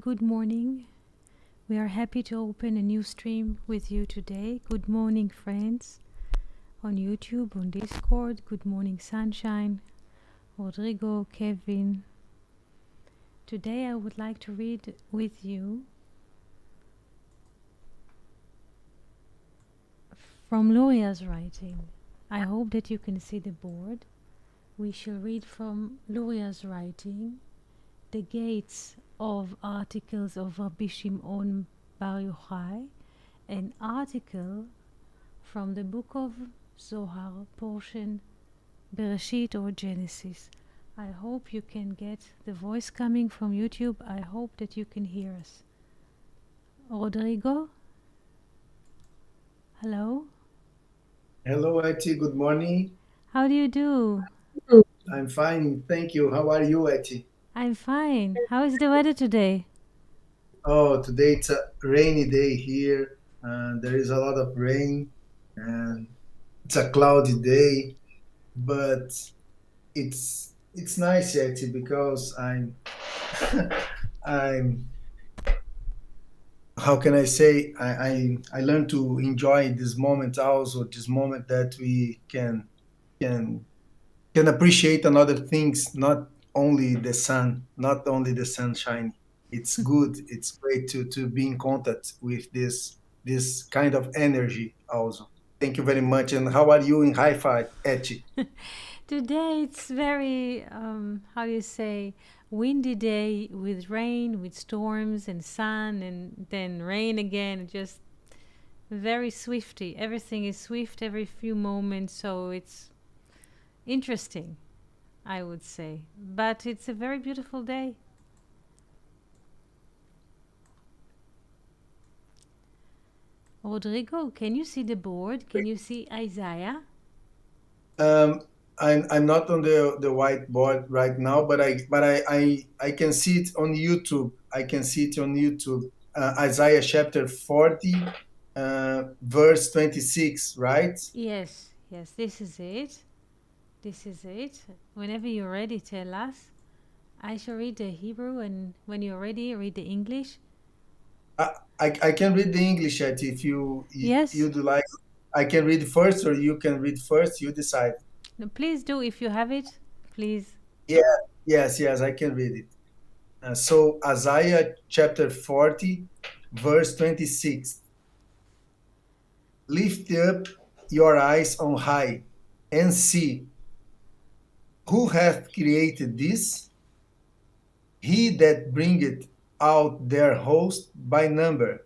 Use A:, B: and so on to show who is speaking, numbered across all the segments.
A: good morning. We are happy to open a new stream with you today. Good morning, friends, on YouTube, on Discord. Good morning, Sunshine, Rodrigo, Kevin. Today I would like to read with you from Luria's writing. I hope that you can see the board. We shall read from Luria's writing, The Gates of Articles of Rabbi Shimon Bar Yochai, an article from the book of Zohar, portion Bereshit or Genesis. I hope you can get the voice coming from YouTube. I hope that you can hear us. Rodrigo? Hello?
B: Hello, Eti. Good morning.
A: How do you do?
B: I'm fine. Thank you. How are you, Eti?
A: I'm fine. How is the weather today?
B: Oh, today it's a rainy day here. There is a lot of rain and it's a cloudy day, but it's nice, Eti, because I'm how can I say I learned to enjoy this moment also, this moment that we can can appreciate another things, not only the sun, not only the sunshine. It's good. It's great to be in contact with this kind of energy also. Thank you very much. And how are you in Haifa, Etchi?
A: Today it's very, how do you say, windy day with rain, with storms and sun and then rain again. Just very swifty. Everything is swift every few moments, so it's interesting, I would say. But it's a very beautiful day. Rodrigo, can you see the board? Can you see Isaiah?
B: Um, I'm not on the whiteboard right now, but I can see it on YouTube. I can see it on YouTube. Isaiah chapter 40, verse 26, right?
A: Yes, yes, this is it. This is it. Whenever you're ready, tell us. I shall read the Hebrew, and when you're ready, read the English.
B: I can read the English chat if
A: Yes?
B: you'd like. I can read first, or you can read first. You decide.
A: No, please do if you have it. Please.
B: Yeah, yes, I can read it. So Isaiah chapter 40, verse 26. Lift up your eyes on high and see who hath created this. He that bringeth out their host by number.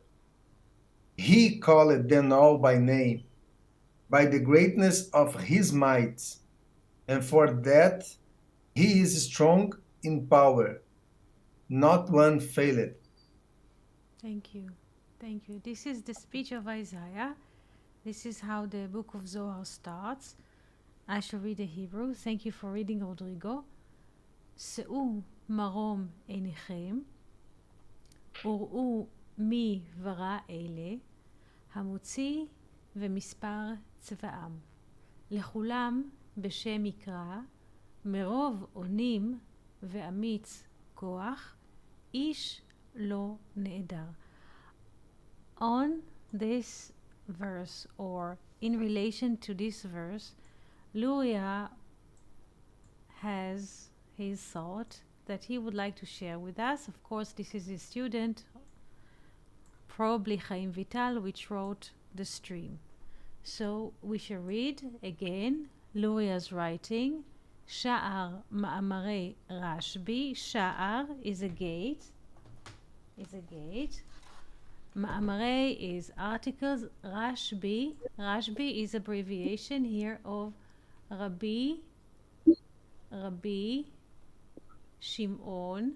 B: He calleth them all by name, by the greatness of his might. And for that he is strong in power, not one faileth.
A: Thank you. Thank you. This is the speech of Isaiah. This is how the book of Zohar starts. I shall read the Hebrew. Thank you for reading, Rodrigo. שאו מרום עיניכם, וראו מי ברא אלה, המוציא ומספר צבאם. לכולם בשם יקרא, מרוב אונים ואמיץ כוח, איש לא נעדר. On this verse, or in relation to this verse, Luria has his thought that he would like to share with us. Of course, this is his student, probably Chaim Vital, which wrote the stream. So we shall read again Luria's writing. Sha'ar Ma'amare Rashbi. Sha'ar is a gate. Ma'amare is articles. Rashbi is abbreviation here of Rabbi Shimon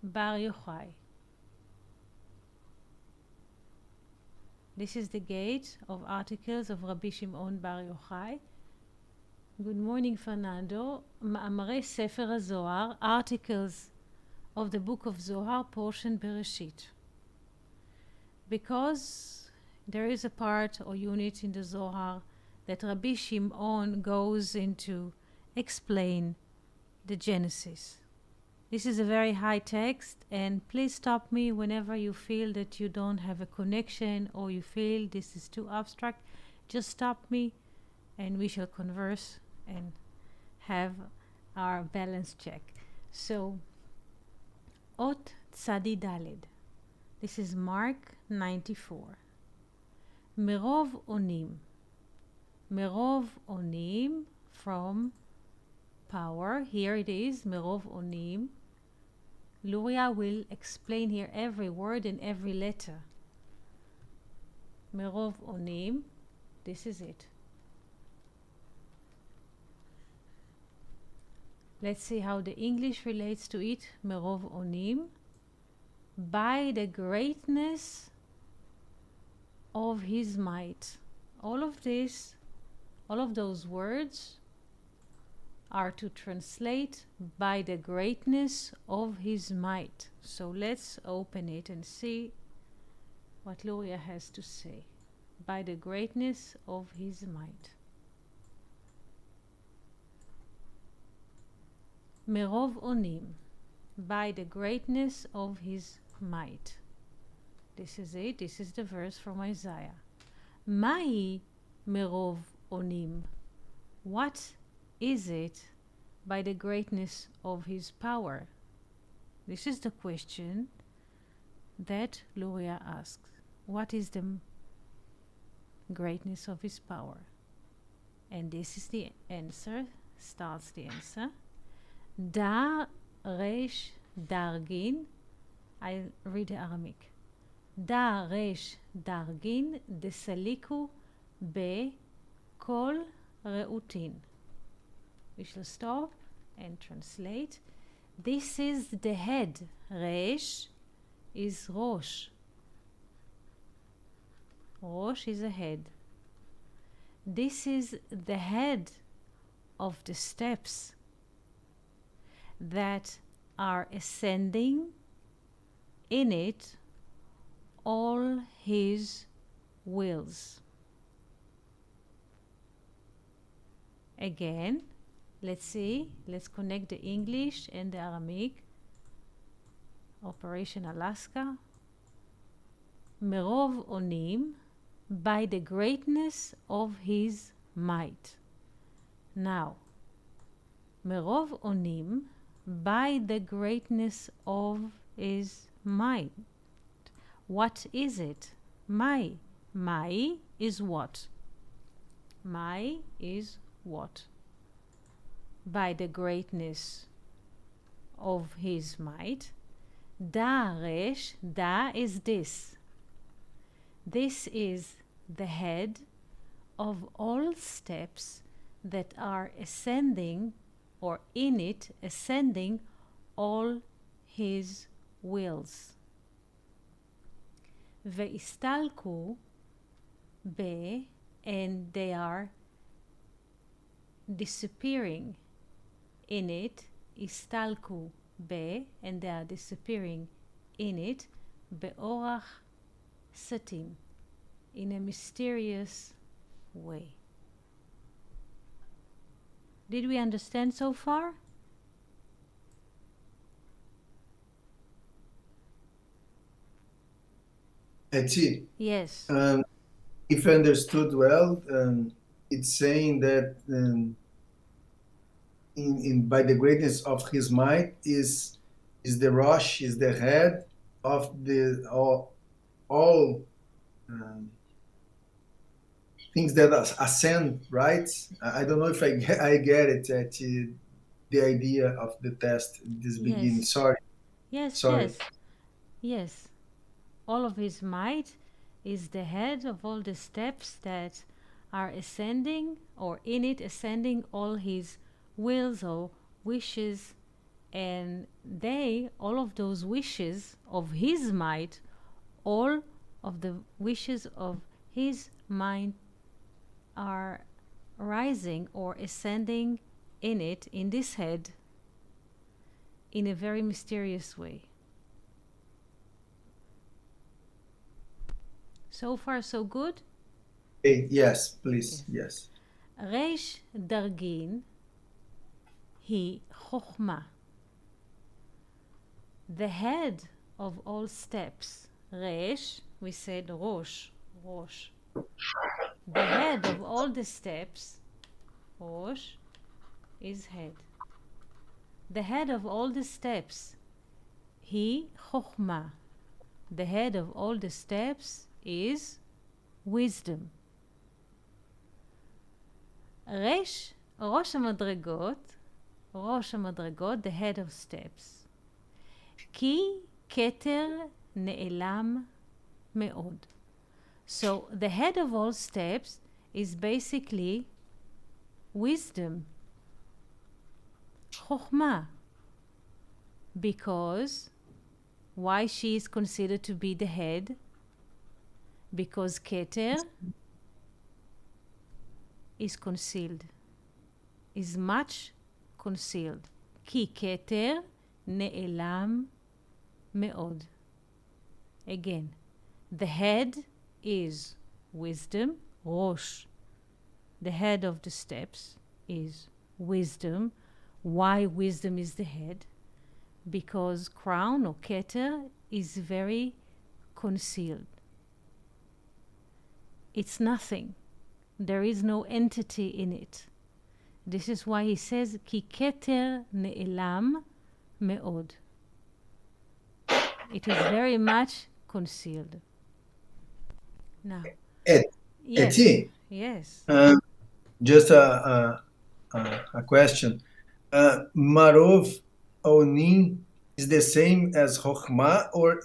A: Bar Yochai. This is the gate of articles of Rabbi Shimon Bar Yochai. Good morning, Fernando. Ma'amare Sefer HaZohar, articles of the book of Zohar, portion Bereshit. Because there is a part or unit in the Zohar that Rabbi Shimon goes into explain the Genesis. This is a very high text, and please stop me whenever you feel that you don't have a connection or you feel this is too abstract. Just stop me and we shall converse and have our balance check. So, Ot Tzadi Daled. This is Mark 94. Merov Onim. Merov Onim from power. Here it is, Merov Onim. Luria will explain here every word and every letter. Merov Onim. This is it. Let's see how the English relates to it. Merov Onim. By the greatness of his might. All of this, all of those words are to translate by the greatness of his might. So let's open it and see what Luria has to say. By the greatness of his might. Merov Onim. By the greatness of his might. This is it. This is the verse from Isaiah. Mahi Merov Onim. What is it by the greatness of his power? This is the question that Luria asks. What is the greatness of his power? And this is the answer. Starts the answer. Da resh dargin. I read the Aramaic. Da resh dargin desaliku be kol reutin. We shall stop and translate. This is the head. Resh is Rosh. Rosh is a head. This is the head of the steps that are ascending in it all his wills. Again, let's see. Let's connect the English and the Aramaic. Operation Alaska. Merov Onim, by the greatness of his might. Now, Merov Onim, by the greatness of his might. What is it? Mai. Mai is what? Mai is what? By the greatness of his might. Da resh, da is this. This is the head of all steps that are ascending, or in it ascending all his wills. Ve'istalku be, and they are disappearing in it. Istalku be, and they are disappearing in it. Be'orach satim, in a mysterious way. Did we understand so far?
B: Eti,
A: Yes.
B: if I understood well, it's saying that in by the greatness of his might is the Rosh, is the head of the all things that ascend, right? I don't know if I get it at the idea of the test at this beginning. Sorry.
A: Yes,
B: Sorry.
A: yes, yes. All of his might is the head of all the steps that are ascending, or in it ascending all his wills or wishes, and all of those wishes of his might, all of the wishes of his mind are rising or ascending in it, in this head, in a very mysterious way. So far, so good?
B: Yes, please. Yes.
A: Resh Dargin היא חוכמה. The head of all steps. Resh, we said Rosh, Rosh. The head of all the steps, Rosh, is head. The head of all the steps, he Chokhmah. The head of all the steps is wisdom. Resh, ראש המדרגות, the head of steps. כי כתר נעלם מאוד. So the head of all steps is basically wisdom, חוכמה. Because why she is considered to be the head? Because Keter is concealed, is much concealed. כי כתר נעלם מאוד. Again, the head is wisdom, ראש. The head of the steps is wisdom. Why wisdom is the head? Because crown or keter is very concealed. It's nothing. There is no entity in it. This is why he says, כי כתר נעלם מאוד. It is very much concealed. Now, yes,
B: Eti,
A: yes.
B: just a question. Marov Onin is the same as Chokhmah, or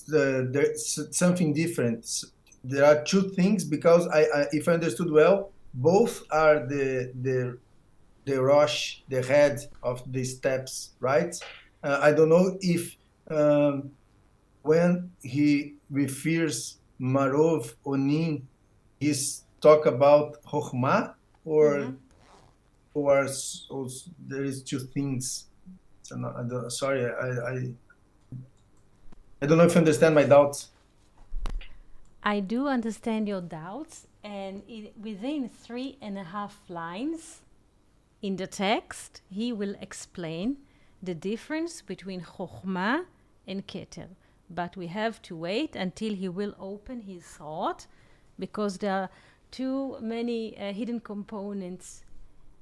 B: there's something different? There are two things, because if I understood well, both are the Rosh, the head of the steps, right? I don't know if when he refers Marov Onin, he's talk about Chokhmah, or there is two things. So sorry, I don't know if you understand my doubts.
A: I do understand your doubts, and within 3.5 lines in the text, he will explain the difference between Chokhmah and Keter. But we have to wait until he will open his thought, because there are too many hidden components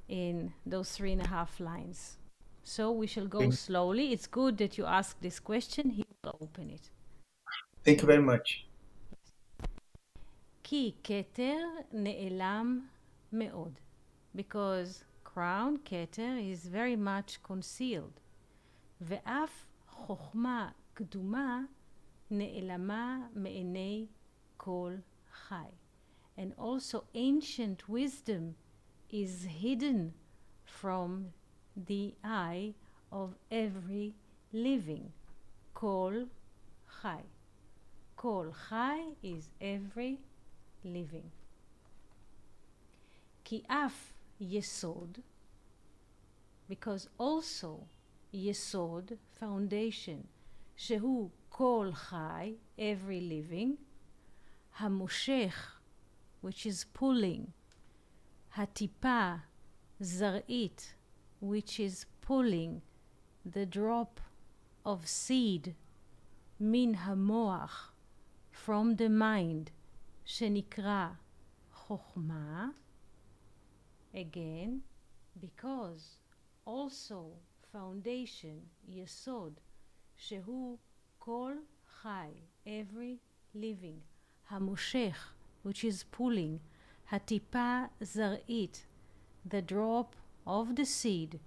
A: in those 3.5 lines. So we shall go slowly. It's good that you ask this question. He will open it.
B: Thank you very much.
A: כי כתר נעלם מאוד. Because crown, כתר, is very much concealed. ואף חוכמה קדומה נעלמה מעיני כל חי. And also ancient wisdom is hidden from the eye of every living. כל חי. כל חי is every living. כי אף יסוד, because also יסוד, foundation, שהוא כל חי, every living, המושך, which is pulling, הטיפה, זרעית, which is pulling, the drop of seed, מן המוח, from the mind, שנקרא חוכמה. Again, because also foundation, יסוד, שהוא כל חי, every living, המושך, which is pulling, הטיפה זרעית, the drop of the seed,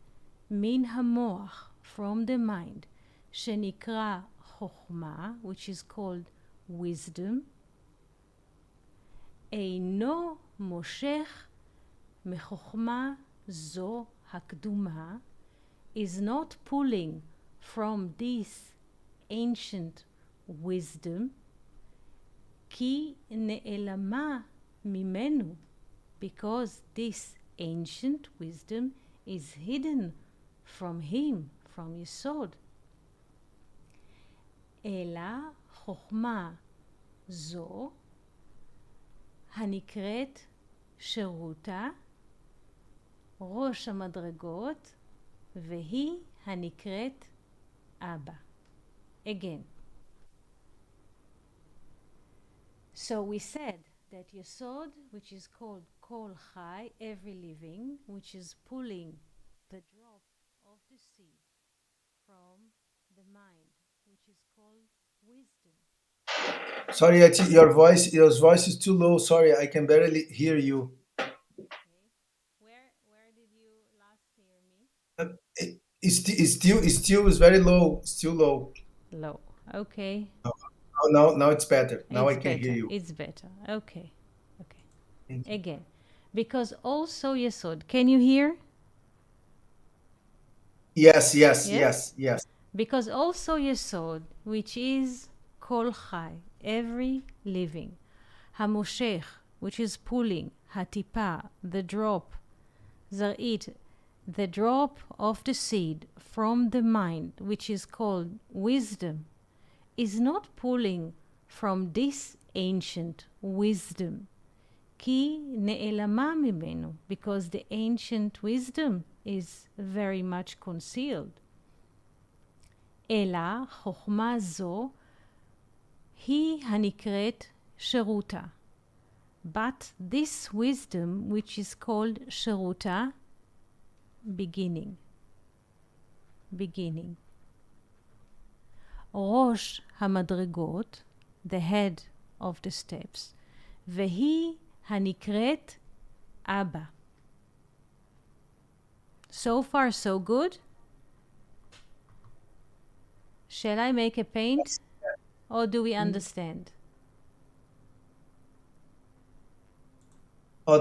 A: מן המוח, from the mind, שנקרא חוכמה, which is called wisdom, אינו מושך מחוכמה זו הקדומה, is not pulling from this ancient wisdom, כי נעלמה ממנו, because this ancient wisdom is hidden from him, from יסוד. אלא חוכמה זו הנקראת שירותה, ראש המדרגות, והיא הנקראת אבא. again. So we said that Yesod, which is called Kol Chai, every living, which is pulling the drop of the seed from the mind, which is called wisdom.
B: Sorry, your voice is too low. Sorry, I can barely hear you.
A: Okay. Where did you last hear me?
B: It's still is very low. Still low.
A: Low. Okay.
B: Now it's better. Now I
A: It's
B: can hear
A: better.
B: you.
A: It's better. Okay. Okay.
B: Thank you.
A: Again. Because also Yesod. Can you hear?
B: Yes, yes,
A: Yes?
B: yes, yes.
A: Because also Yesod, which is Kol Chai, every living. Hamoshech, which is pulling. Hatipa, the drop. Zarit, the drop of the seed from the mind, which is called wisdom, is not pulling from this ancient wisdom. Ki ne'elama mimenu, because the ancient wisdom is very much concealed. Ela chokhma zo hi hanikret sheruta. But this wisdom, which is called sheruta, beginning. Rosh hamadregot, the head of the steps, vehi hanikret Abba. So far, so good. Shall I make a paint, or do we understand?
B: Oh,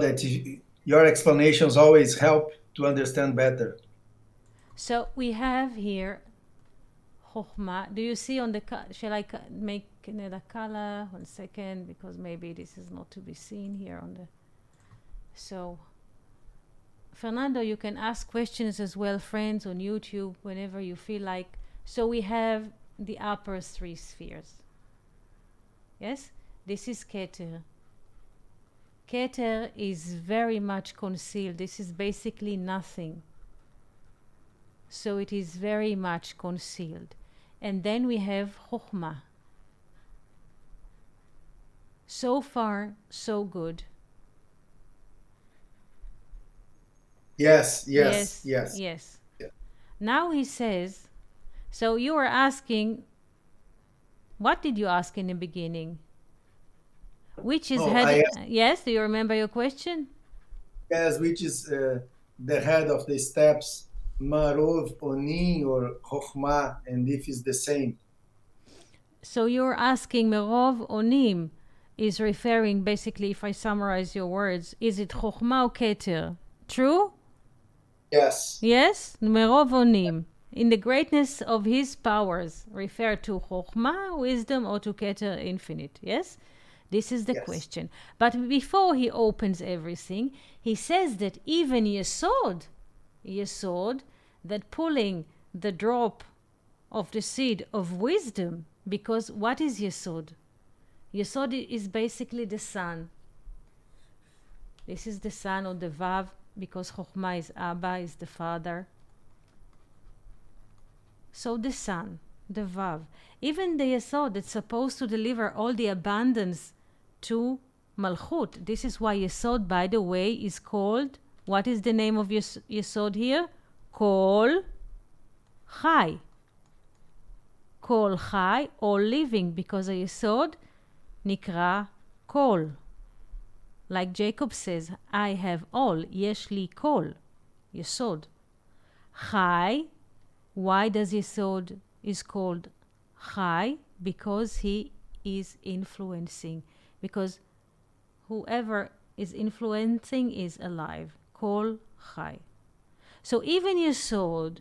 B: your explanations always help to understand better.
A: So we have here Chokhmah. Do you see on the, shall I make another color? 1 second, because maybe this is not to be seen here on the, so Fernando, you can ask questions as well, friends, on YouTube, whenever you feel like. So we have the upper 3 spheres. Yes? This is Keter. Keter is very much concealed. This is basically nothing. So it is very much concealed. And then we have Chokhmah. So far, so good.
B: Yes.
A: Yes. Now he says, so you were asking, what did you ask in the beginning? Which is head? Yes, do you remember your question?
B: Yes, which is the head of the steps, Marov, Oni, or Chokhmah, and if it's the same.
A: So you're asking Merov Onim is referring, basically, if I summarize your words, is it Chokhmah or Keter? True?
B: Yes.
A: Yes? Merov Onim. In the greatness of his powers, refer to Chokhmah, wisdom, or to Keter, infinite. Yes? This is the question. But before he opens everything, he says that even Yesod, that pulling the drop of the seed of wisdom, because what is Yesod? Yesod is basically the sun. This is the sun or the Vav, because Chokhmah is Abba, is the father. So the sun, the Vav, even the Yesod that's supposed to deliver all the abundance to Malchut. This is why Yesod, by the way, is called, what is the name of Yesod here? Kol Chai. Kol Chai, all living, because a Yesod nikra Kol. Like Jacob says, I have all, yesh li kol, Yesod. Chai, why does Yesod is called Chai? Because he is influencing. Because whoever is influencing is alive. Kol Chai. So even Yesod,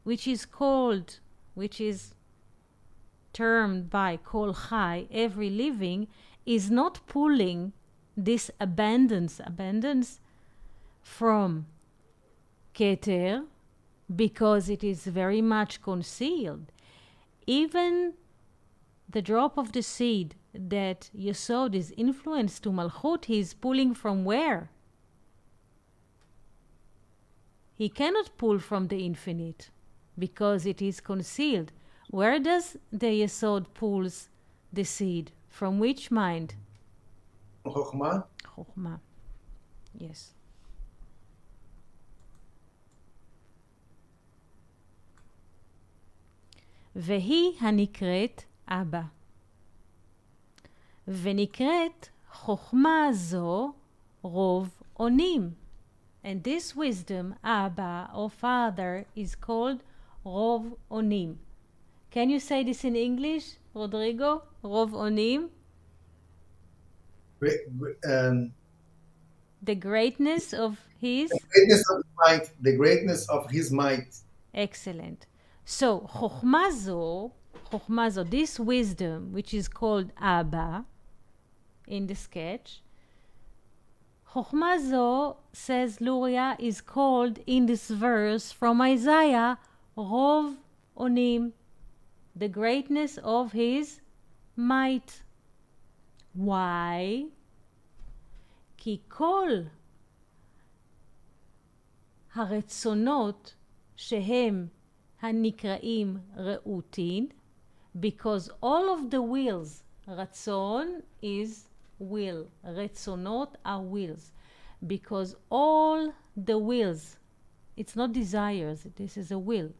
A: which is termed by Kol Chai, every living, is not pulling this abundance from Keter, because it is very much concealed. Even the drop of the seed that Yesod is influenced to Malchut, he is pulling from where? He cannot pull from the infinite, because it is concealed. Where does the Yesod pulls the seed? From which mind?
B: חוכמה.
A: Chokhmah. Yes. והיא הנקראת אבא. ונקראת חוכמה זו רוב אונים. And this wisdom, Abba or Father, is called רוב אונים. Can you say this in English, Rodrigo? רוב אונים? The greatness of his?
B: The greatness of his might.
A: Excellent. So, חוכמה זו, this wisdom, which is called Abba in the sketch, חוכמה זו, says Luria, is called in this verse from Isaiah, רוב אונים, the greatness of his might. Why? כי כל הרצונות שהם הנקראים רעותין, because all of the wills, רצון is will, רצונות are wills, because all the wills, it's not desires, this is a will,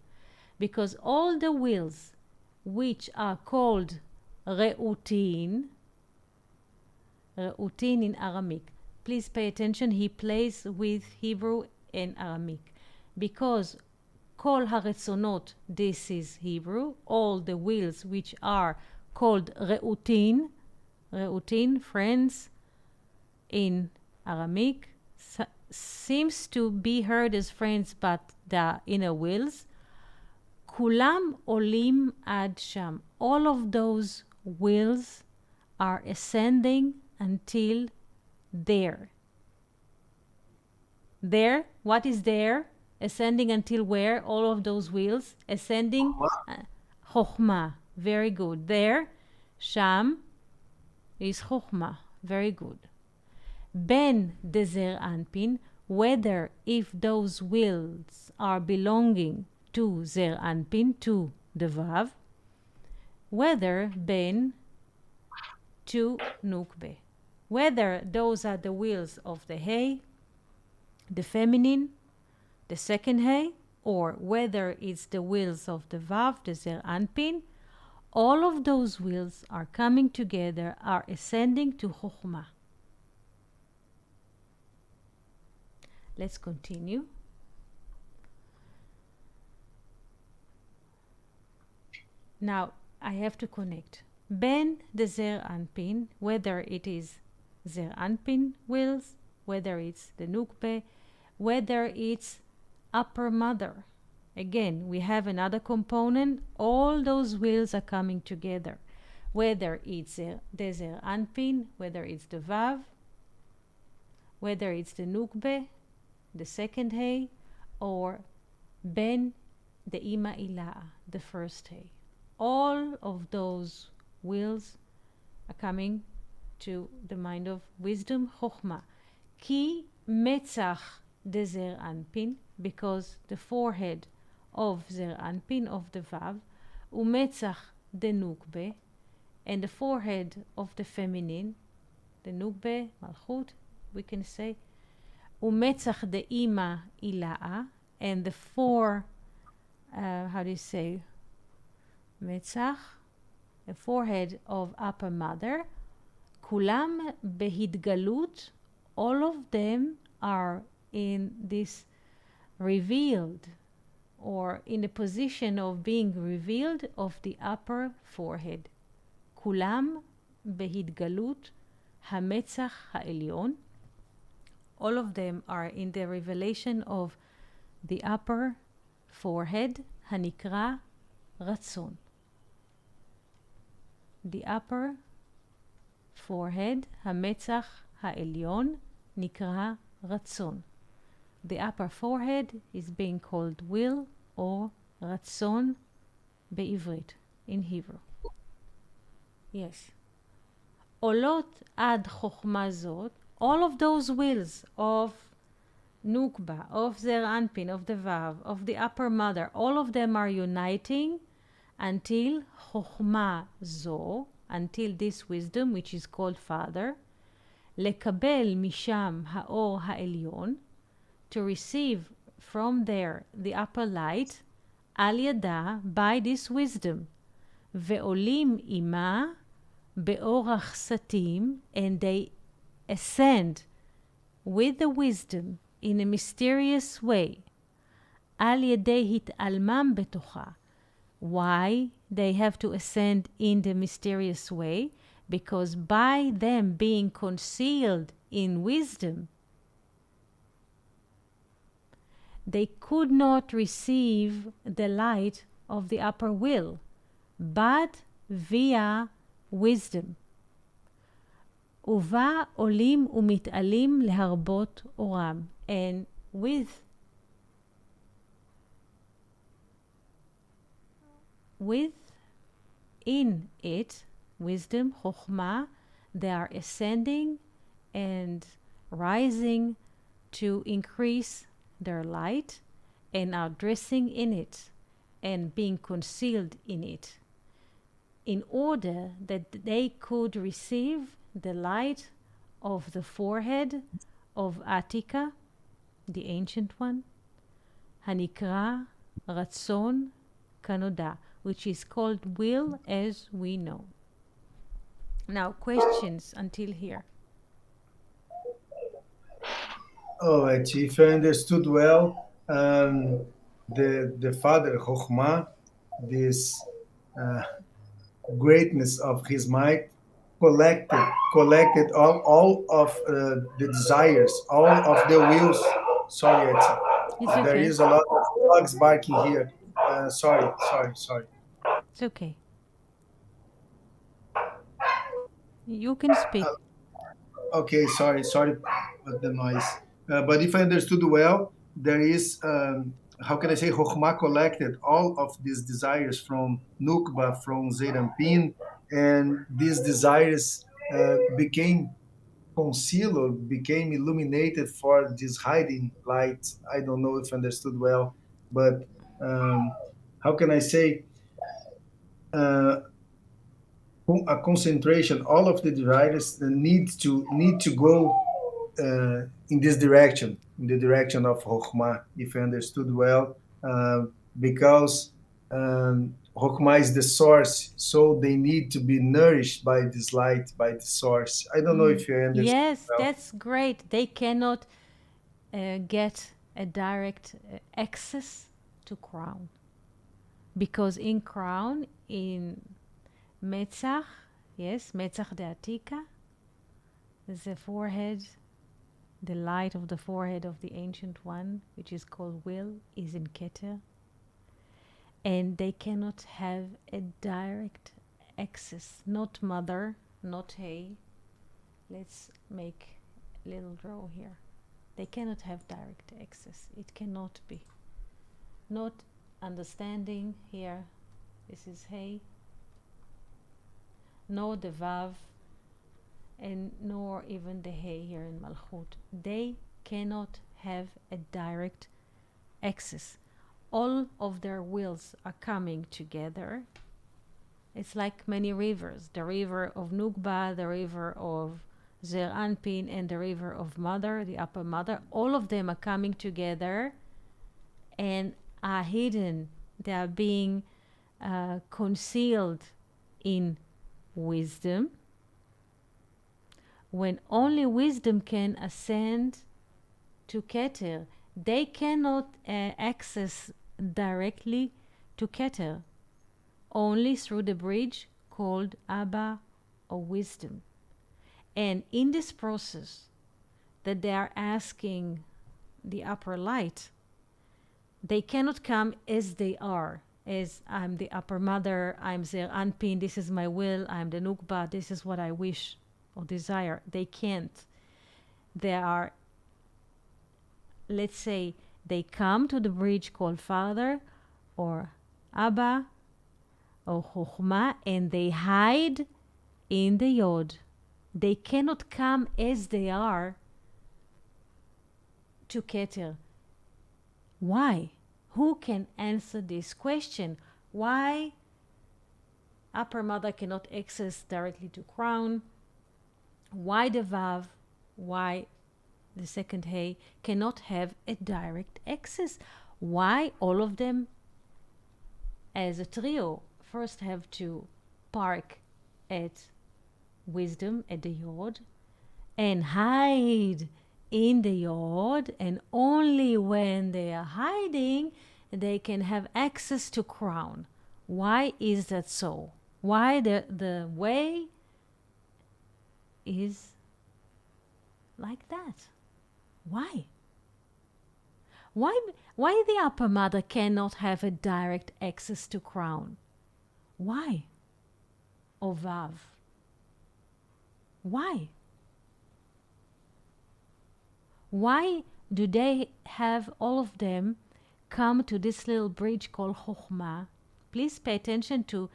A: because all the wills which are called רעותין, רעותין in Aramaic. Please pay attention, he plays with Hebrew and Aramaic. Because כל הרצונות, this is Hebrew, all the wills which are called רעותין, רעותין, friends, in Aramaic, seems to be heard as friends, but the inner wills, כולם עולים עד שם. All of those wills are ascending until there. There, what is there? Ascending until where? All of those wheels. Ascending. Chokhmah. Very good. There. Sham is Chokhmah. Very good. Ben Dezer Anpin. Whether if those wheels are belonging to Zer Anpin, to the Vav. Whether Ben to Nukbe. Whether those are the wheels of the Hay, the feminine, the second Hay, or whether it's the wheels of the Vav, the Zer Anpin, all of those wheels are coming together, are ascending to Chokhmah. Let's continue. Now, I have to connect. Ben the Zer Anpin, whether it is Zer Anpin wheels, whether it's the Nukbe, whether it's upper mother. Again, we have another component. All those wheels are coming together. Whether it's the Zer Anpin, whether it's the Vav, whether it's the Nukbe, the second Hay, or Ben the Ima Ila'a, the first Hay. All of those wheels are coming to the mind of wisdom, Chokhmah. Ki metzach de Zer Anpin, because the forehead of Zer Anpin, of the Vav, umetzach de Nukbe, and the forehead of the feminine, the Nukbe, Malchut, we can say, umetzach de Ima Ila'a, and the four, how do you say, metzach, the forehead of upper mother, kulam behidgalut, all of them are in this revealed, or in a position of being revealed of the upper forehead. Kulam behidgalut hametzach ha'elyon. All of them are in the revelation of the upper forehead, hanikra ratzon. The upper forehead, hametzach ha'elyon, nikra ratzon. The upper forehead is being called will or ratzon בעברית, in Hebrew. Yes. עולות עד חוכמה זאת, all of those wills of Nukba, of Zer Anpin, of the Vav, of the upper mother, all of them are uniting until חוכמה זו, until this wisdom, which is called Father, לקבל משם האור העליון, to receive from there the upper light, על ידה, by this wisdom, ועולים עמה באורח סתים, and they ascend with the wisdom in a mysterious way, על ידי התעלמם בתוכה. Why they have to ascend in the mysterious way? Because by them being concealed in wisdom, they could not receive the light of the upper will, but via wisdom. ובה עולים ומתעלים להרבות אורם. And within it, wisdom, chokhmah, they are ascending and rising to increase their light and are dressing in it and being concealed in it, in order that they could receive the light of the forehead of Atika, the ancient one, Hanikra Ratzon Kanoda, which is called will as we know. Now, questions until here.
B: Oh, if I understood well, the Father Chokhmah, this greatness of his might, collected all of the desires, all of the wills. Sorry, Etzi.
A: It's okay.
B: There is a lot of dogs barking here. Sorry.
A: It's okay. You can speak.
B: Okay, sorry about the noise. But if I understood well, there is, how can I say, Chokhmah collected all of these desires from Nukba, from Zerampin, and these desires became concealed, became illuminated for this hiding light. I don't know if I understood well, but how can I say, a concentration, all of the desires need to go in this direction, in the direction of Chokhmah, if I understood well, because Chokhmah is the source, so they need to be nourished by this light, by the source. I don't know if you understand.
A: Yes,
B: well.
A: that's great. They cannot get a direct access to crown, because in crown, in Metzach, yes, Metzach de Atika, the forehead, the light of the forehead of the Ancient One, which is called will, is in Keter. And they cannot have a direct access, not mother, not hey. Let's make a little draw here. They cannot have direct access. It cannot be. Not understanding here, this is hey, nor the vav, and nor even the hey here in Malchut. They cannot have a direct access. All of their wills are coming together. It's like many rivers. The river of Nukba, the river of Zer Anpin, and the river of Mother, the upper Mother. All of them are coming together and are hidden. They are being concealed in wisdom, when only wisdom can ascend to Keter. They cannot access directly to Keter, only through the bridge called Abba, or wisdom. And in this process that they are asking the upper light, they cannot come as they are, as I'm the upper mother, I'm Zer Anpin, this is my will, I'm the Nukba, this is what I wish or desire. They can't. They are, let's say, they come to the bridge called Father or Abba or Chokhmah, and they hide in the Yod. They cannot come as they are to Keter. Why? Who can answer this question? Why upper mother cannot access directly to crown. Why the Vav, why the second Hey cannot have a direct access. Why all of them as a trio first have to park at wisdom, at the Yod, and hide in the Yod, and only when they are hiding they can have access to crown. Why is that so? Why the way is like that? Why? Why the upper mother cannot have a direct access to crown? Why? Or Vav? Why? Why do they have all of them come to this little bridge called Chokhmah? Please pay attention to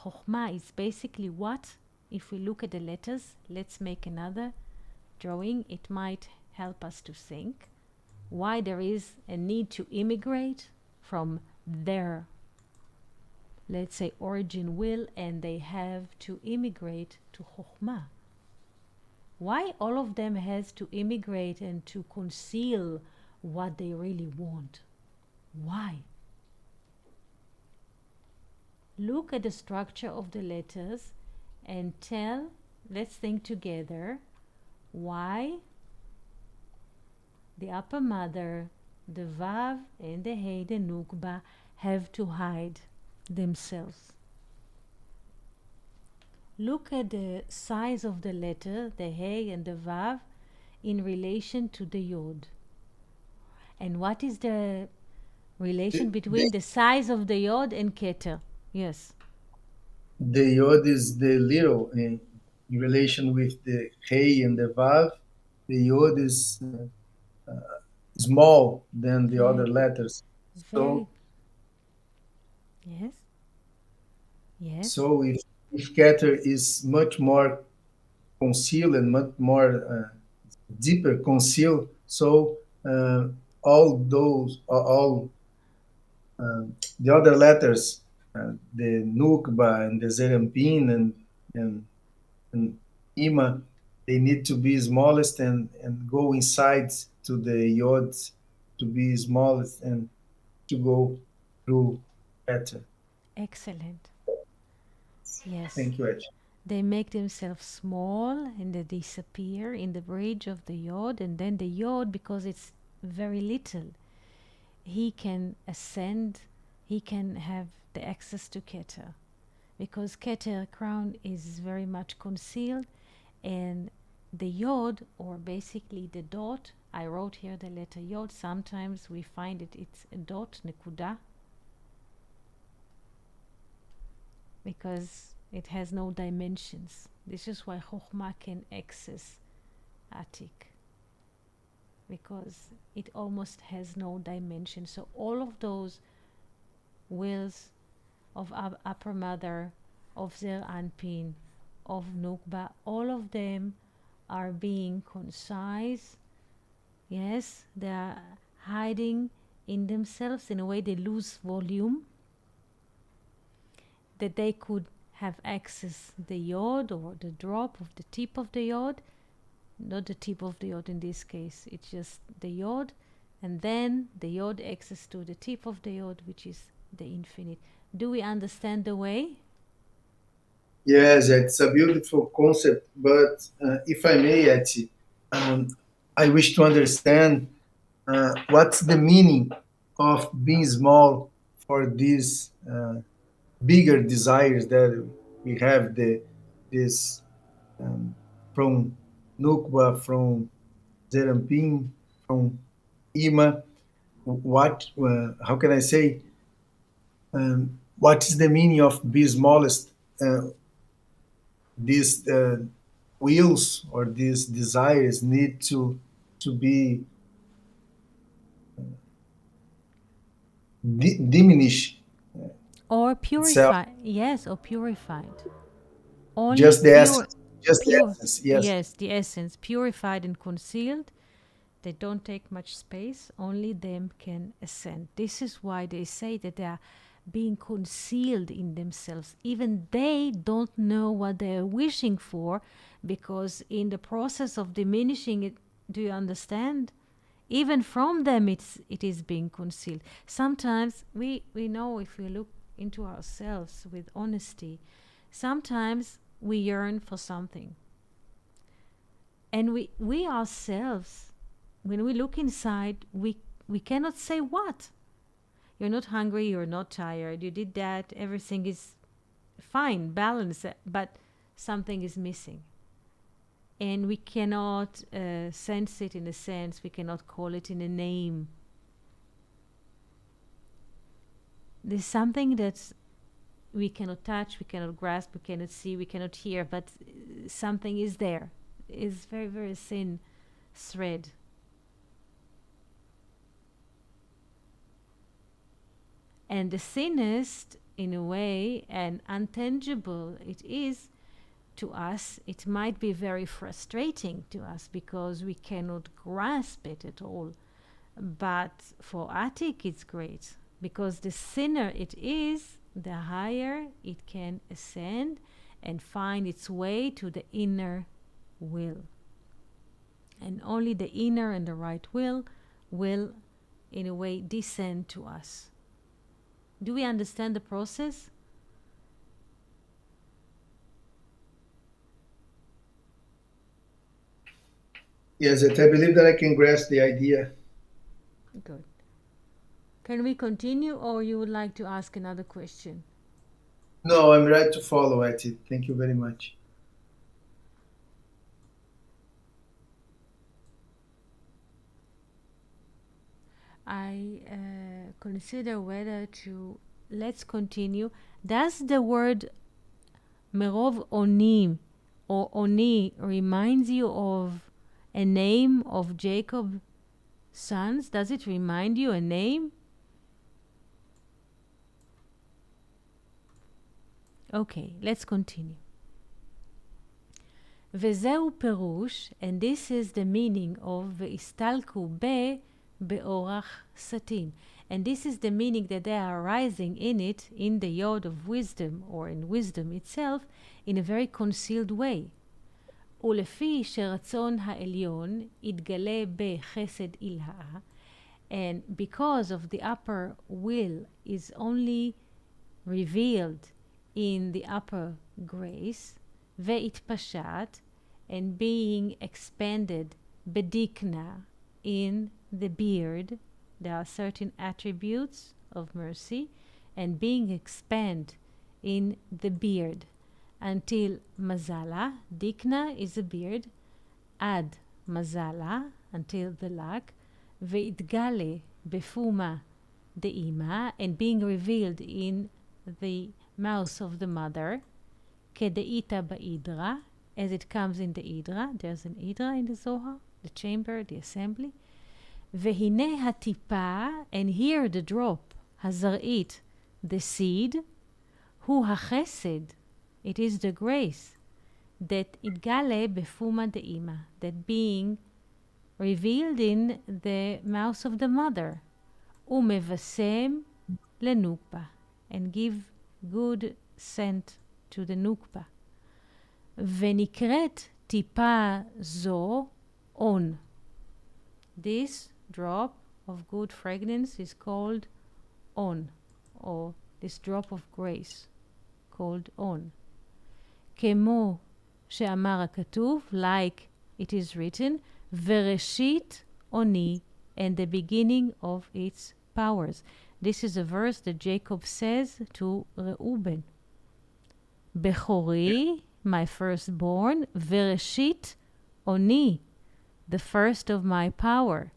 A: Chokhmah. It's basically what? If we look at the letters, let's make another drawing. It might help us to think why there is a need to immigrate from their, let's say, origin will, and they have to immigrate to Chokhmah. Why all of them has to immigrate and to conceal what they really want? Why? Look at the structure of the letters and let's think together why the upper mother, the Vav and the Hey, the Nukba, have to hide themselves. Look at the size of the letter, the Hey and the Vav, in relation to the Yod. And what is the relation between the size of the Yod and Keter? Yes.
B: The Yod is the little in relation with the Hey and the Vav. The Yod is small than the other letters.
A: Very.
B: So,
A: Yes. Yes.
B: so if Keter is much more concealed and much more deeper concealed, so all the other letters, the Nukba and the Zerampin and Ima, they need to be smallest and go inside to the Yod to be smallest and to go through better.
A: Excellent. Yes.
B: Thank you, Ed.
A: They make themselves small and they disappear in the bridge of the Yod, and then the Yod, because it's very little, he can ascend, he can have the access to Keter. Because Keter crown is very much concealed, and the Yod, or basically the dot, I wrote here the letter Yod, sometimes we find it's a dot, nekuda, because it has no dimensions. This is why Chokhmah can access Atik, because it almost has no dimension. So all of those wills of upper mother, of Zer Anpin, of Nukba, all of them are being concise. Yes, they are hiding in themselves. In a way, they lose volume, that they could have access the Yod, or the drop of the tip of the Yod, not the tip of the Yod in this case, it's just the Yod, and then the Yod access to the tip of the Yod, which is the infinite. Do we understand the way?
B: Yes, it's a beautiful concept, but if I may, Eti, I wish to understand what's the meaning of being small for these bigger desires that we have. This from Nukba, from Zerampin, from Ima. What? How can I say? What is the meaning of being smallest? These wills or these desires need to be diminished
A: Or
B: itself.
A: purified? Yes, or purified. Only
B: Just the
A: pure,
B: essence. Just the
A: pure.
B: essence. Yes.
A: Yes, the essence, purified and concealed. They don't take much space. Only them can ascend. This is why they say that they are being concealed in themselves. Even they don't know what they're wishing for, because in the process of diminishing it, do you understand? Even from them, it is being concealed. Sometimes we know, if we look into ourselves with honesty, sometimes we yearn for something. And we ourselves, when we look inside, we cannot say what. You're not hungry, you're not tired, you did that, everything is fine, balanced, but something is missing. And we cannot sense it in a sense, we cannot call it in a name. There's something that we cannot touch, we cannot grasp, we cannot see, we cannot hear, but something is there. It's very, very thin thread. And the thinnest, in a way, and untangible it is to us, it might be very frustrating to us because we cannot grasp it at all. But for Atik, it's great, because the thinner it is, the higher it can ascend and find its way to the inner will. And only the inner and the right will, in a way, descend to us. Do we understand the process?
B: Yes, I believe that I can grasp the idea.
A: Good. Can we continue, or you would like to ask another question?
B: No, I'm ready to follow at it. Thank you very much.
A: I consider whether to, let's continue. Does the word Merov Onim or Oni reminds you of a name of Jacob's sons? Does it remind you a name? Okay, let's continue. וזהו פירוש, and this is the meaning of והסתלקו באורח סטין. And this is the meaning that they are rising in it, in the yod of wisdom, or in wisdom itself, in a very concealed way. ולפי שרצון העליון יתגלה בחסד הילאה, and because of the upper will is only revealed in the upper grace, והתפשט, and being expanded בדיקנה, in the beard, there are certain attributes of mercy, and being expanded in the beard until mazala, dikna is a beard, ad mazala, until the lag, veitgale befuma deima, and being revealed in the mouth of the mother, kedeita ba'idra, as it comes in the idra. There's an idra in the Zohar, the chamber, the assembly. והנה הטיפה, and here the drop, הזרעית, the seed, הוא החסד, it is the grace, that יתגלה בפומה דאמא, that being revealed in the mouth of the mother, ומבשם לנוקבה, and give good scent to the נוקבה. ונקראת טיפה זו on. This drop of good fragrance is called on, or this drop of grace called on. כמו שאמר הכתוב, like it is written, וראשית oni, and the beginning of its powers. This is a verse that Jacob says to Reuben. בכורי, my firstborn, וראשית oni, the first of my power.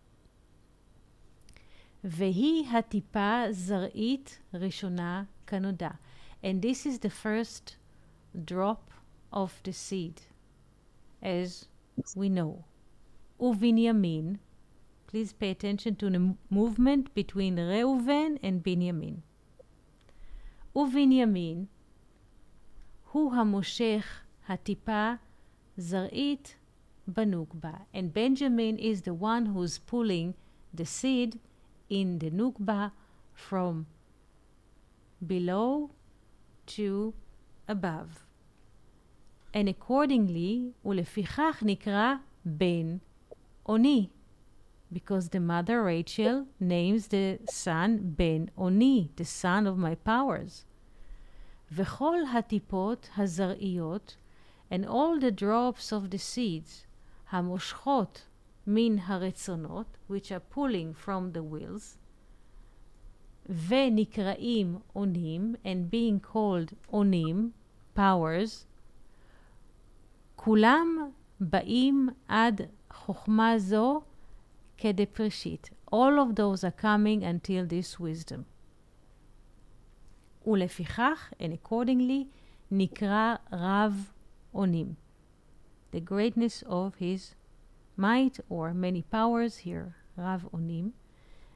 A: והיא הטיפה זרעית ראשונה כנודע. And this is the first drop of the seed, as we know. ובנימין, please pay attention to the movement between Reuven and Binyamin. ובנימין, הוא המושך הטיפה זרעית בנוקבה. And Benjamin is the one who's pulling the seed in the nukba from below to above. And accordingly, ולפיכך נקרא בן אוני, because the mother Rachel names the son בן אוני, the son of my powers. וכל הטיפות הזרעיות, and all the drops of the seeds, המושכות מן הרצונות, which are pulling from the wills, ונקראים אונים, and being called אונים, powers, כולם באים עד חוכמה זו כדפרשית. All of those are coming until this wisdom. ולפיכך, and accordingly, נקרא רב אונים. The greatness of his might or many powers here, רב אונים.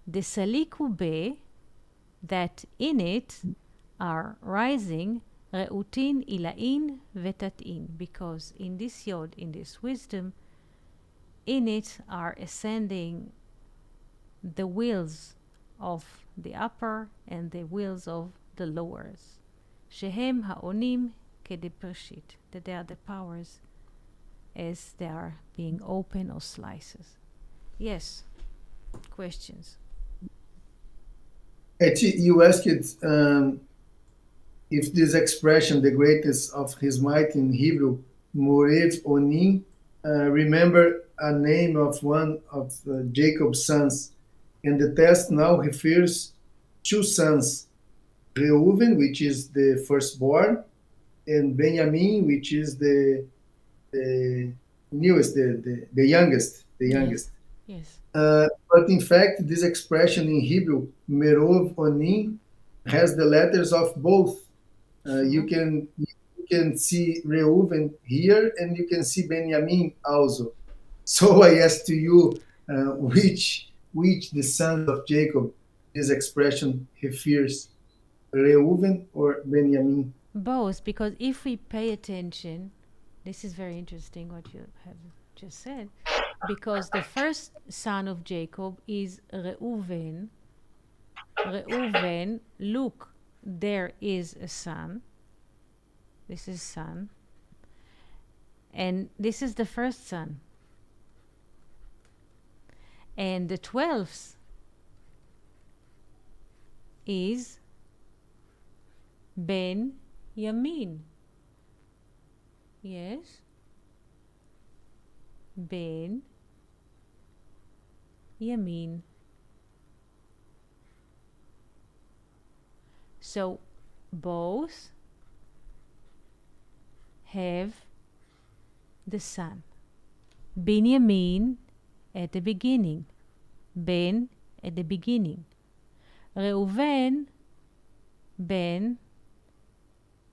A: דסליקו ב, that in it are rising רעותין, עילאין ותתאין, because in this yod, in this wisdom, in it are ascending the wills of the upper and the wills of the lowers. שהם העונים כדפרשית, that they are the powers as they are being open or slices. Yes, questions?
B: You asked if this expression, the greatest of his might in Hebrew, Morev Oni, remember a name of one of Jacob's sons. And the text now refers two sons, Reuven, which is the firstborn, and Benjamin, which is the newest, the youngest.
A: Yes.
B: But in fact, this expression in Hebrew, Merov Oni, has the letters of both. You can see Reuven here, and you can see Benjamin also. So I ask to you, which the sons of Jacob this expression refers, Reuven or Benjamin?
A: Both, because if we pay attention, this is very interesting what you have just said, because the first son of Jacob is Reuven. Reuven, look, there is a son. This is son. And this is the first son. And the 12th is Ben Yamin. Yes? Ben Yamin. So both have the son. Binyamin at the beginning. Ben at the beginning. Reuven, Ben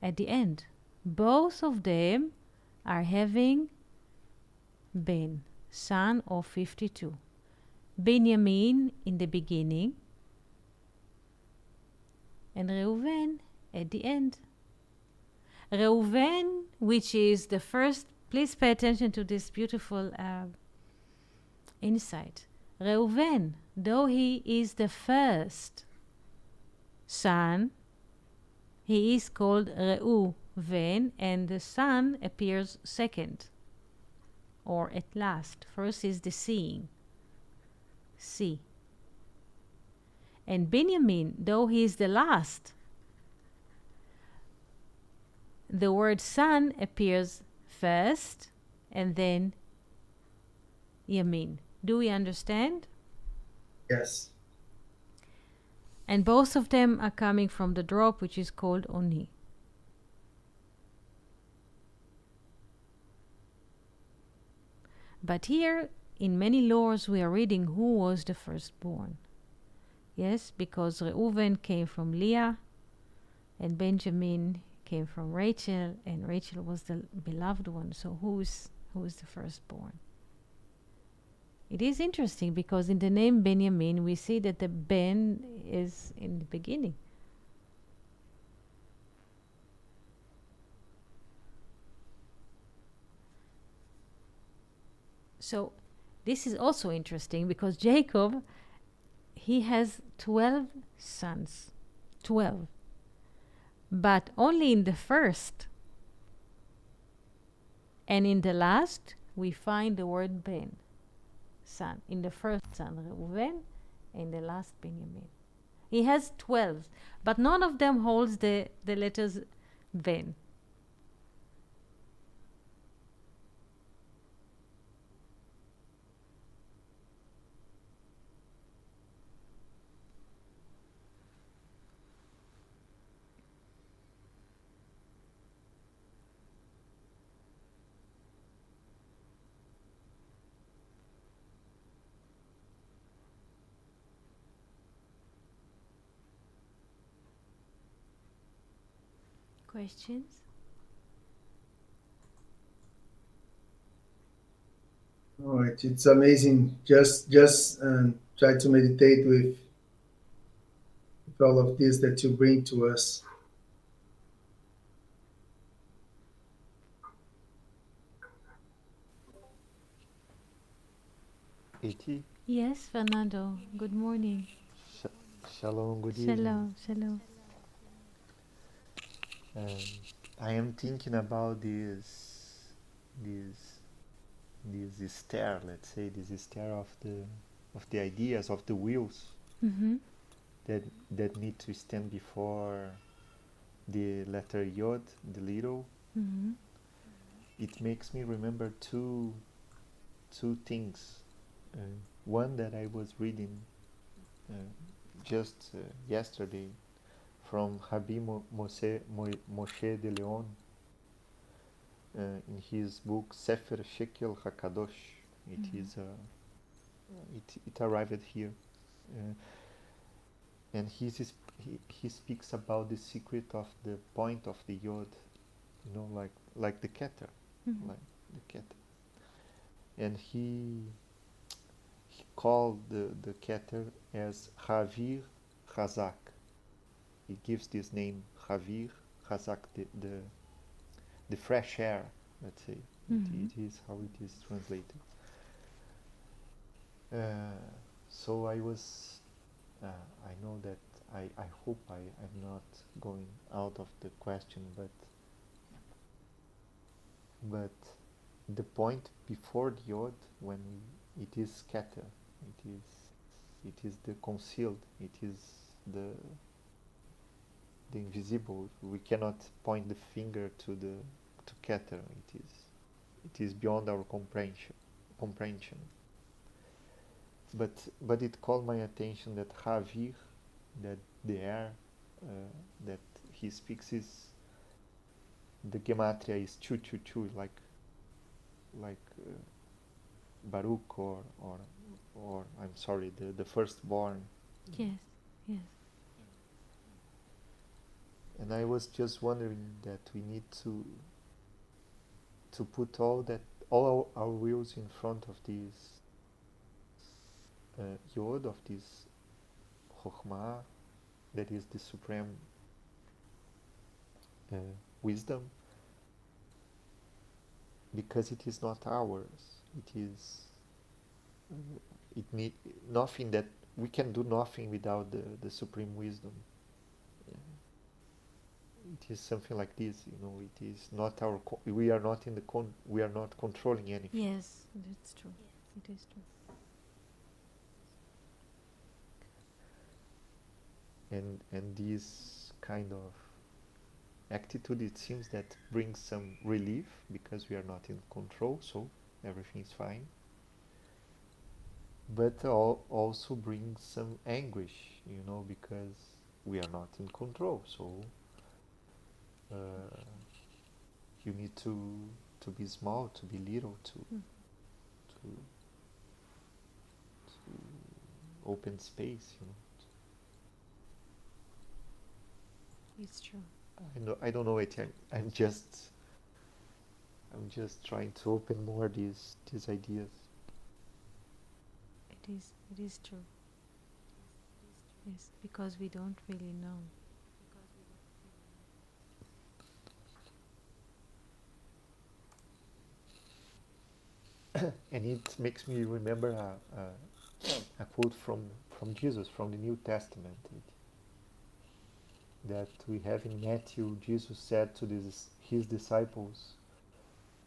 A: at the end. Both of them are having Ben, son of 52. Benjamin in the beginning and Reuven at the end. Reuven, which is the first, please pay attention to this beautiful insight. Reuven, though he is the first son, he is called Reuven, and the son appears second or at last. First is the seeing. See. And Benjamin, though he is the last, the word son appears first and then Yamin. Do we understand?
B: Yes.
A: And both of them are coming from the drop, which is called Oni. But here, in many laws, we are reading who was the firstborn. Yes, because Reuven came from Leah, and Benjamin came from Rachel, and Rachel was the beloved one. So who is the firstborn? It is interesting because in the name Benjamin, we see that the Ben is in the beginning. So this is also interesting because Jacob, he has 12 sons. 12. but only in the first. And in the last, we find the word Ben, son. In the first son, Reuven, and the last, Benjamin. He has 12, but none of them holds the letters Ben. Questions?
B: All right, it's amazing. Just try to meditate with all of this that you bring to us.
C: Iti,
A: Yes, Fernando. Good morning.
C: shalom, good evening.
A: Shalom, shalom.
C: Um, I am thinking about this, this stair. Let's say this stair of the ideas of the wheels
A: Mm-hmm.
C: that need to stand before the letter Yod, the little.
A: Mm-hmm.
C: It makes me remember two things. Uh, One that I was reading uh, just yesterday from Rabbi Moshe de Leon in his book Sefer Shekel Hakadosh. It is it arrived here, uh, and he speaks about the secret of the point of the yod, like the keter,
A: Mm-hmm.
C: like the keter, and he called the keter as Havir Chazak. He gives this name Havir Chazak, the fresh air. Let's say
A: Mm-hmm.
C: it is how it is translated. Uh, so I know that I hope I'm not going out of the question, but the point before the yod, when it is scatter, it is the concealed, it is the the invisible. We cannot point the finger to Keter. It is beyond our comprehension. But it called my attention that Havir, that the air uh, that he speaks is the gematria is 222, like Baruch or I'm sorry, the firstborn.
A: Yes, yes.
C: And I was just wondering that we need to put all our wheels in front of this yod, of this chokhmah, that is the supreme uh, wisdom, because it is not ours. It is it need nothing that we can do nothing without the supreme wisdom. It is something like this, it is not we are not in the we are not controlling anything.
A: Yes, that's true. It is true.
C: And this kind of attitude, it seems that brings some relief because we are not in control, so everything is fine, but also brings some anguish, because we are not in control, so uh, you need to be small, to be little,
A: Mm.
C: to open space.
A: It's true.
C: I don't know it. I'm just trying to open more these ideas.
A: It is true. Yes, because we don't really know.
C: And it makes me remember a quote from Jesus from the New Testament. that we have in Matthew. Jesus said to his disciples,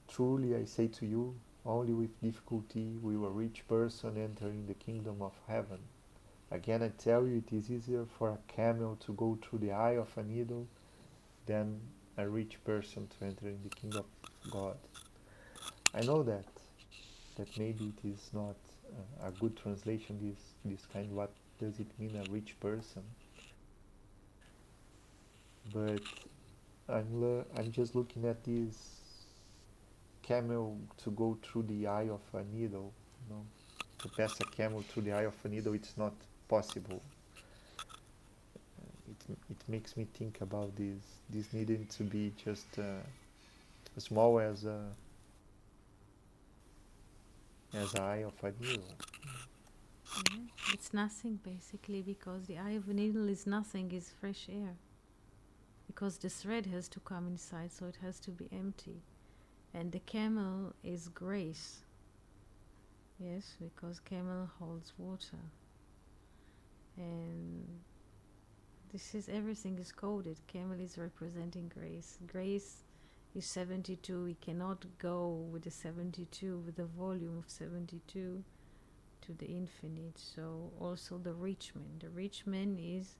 C: "Truly I say to you, only with difficulty will a rich person enter in the kingdom of heaven. Again I tell you, it is easier for a camel to go through the eye of a needle than a rich person to enter in the kingdom of God." I know that maybe it is not a good translation, this kind. What does it mean, a rich person? But I'm just looking at this camel to go through the eye of a needle. To pass a camel through the eye of a needle, it's not possible. It makes me think about this needing to be just as small as a eye of a needle.
A: Yeah, it's nothing basically, because the eye of a needle is nothing, is fresh air. Because the thread has to come inside, so it has to be empty. And the camel is grace. Yes, because camel holds water. And this is, everything is coded. Camel is representing grace. Grace is 72. We cannot go with the 72, with the volume of 72 to the infinite. So also the rich man. The rich man is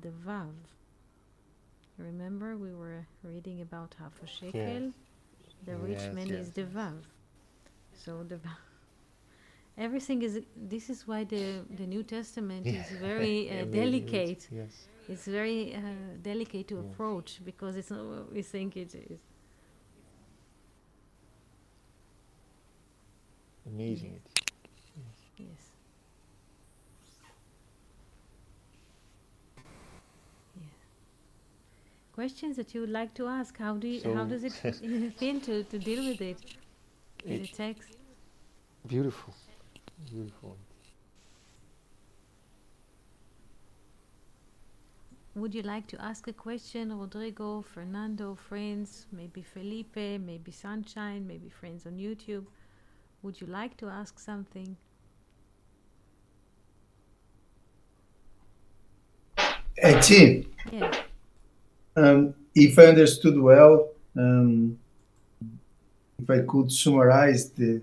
A: the Vav. Remember, we were reading about half a shekel.
C: Yes.
A: The rich
C: Yes,
A: man
C: yes,
A: is the
C: yes.
A: Vav. So the everything is. This is why the New Testament is very
C: Amazing.
A: delicate.
C: Yes.
A: It's very delicate to
C: Yes.
A: approach, because it's not what we think it is.
C: Amazing.
A: Yes.
C: It.
A: Yes. Yeah. Questions that you would like to ask? How does it feel to deal with it in the text?
C: Beautiful. Beautiful.
A: Would you like to ask a question, Rodrigo, Fernando, friends, maybe Felipe, maybe Sunshine, maybe friends on YouTube? Would you like to ask something?
B: T,
A: Yeah.
B: if I understood well, if I could summarize the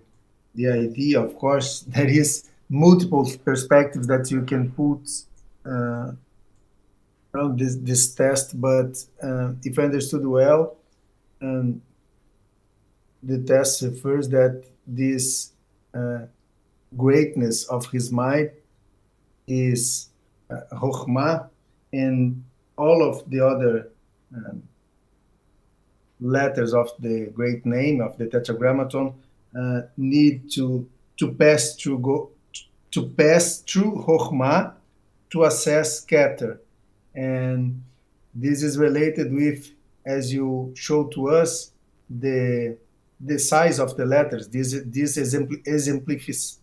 B: idea, of course, there is multiple perspectives that you can put around this test, but if I understood well, the test refers that this greatness of his mind is Chokhmah, and all of the other letters of the great name of the Tetragrammaton need to pass through Chokhmah to assess Keter, and this is related with, as you showed to us, the size of the letters. This exemplifies.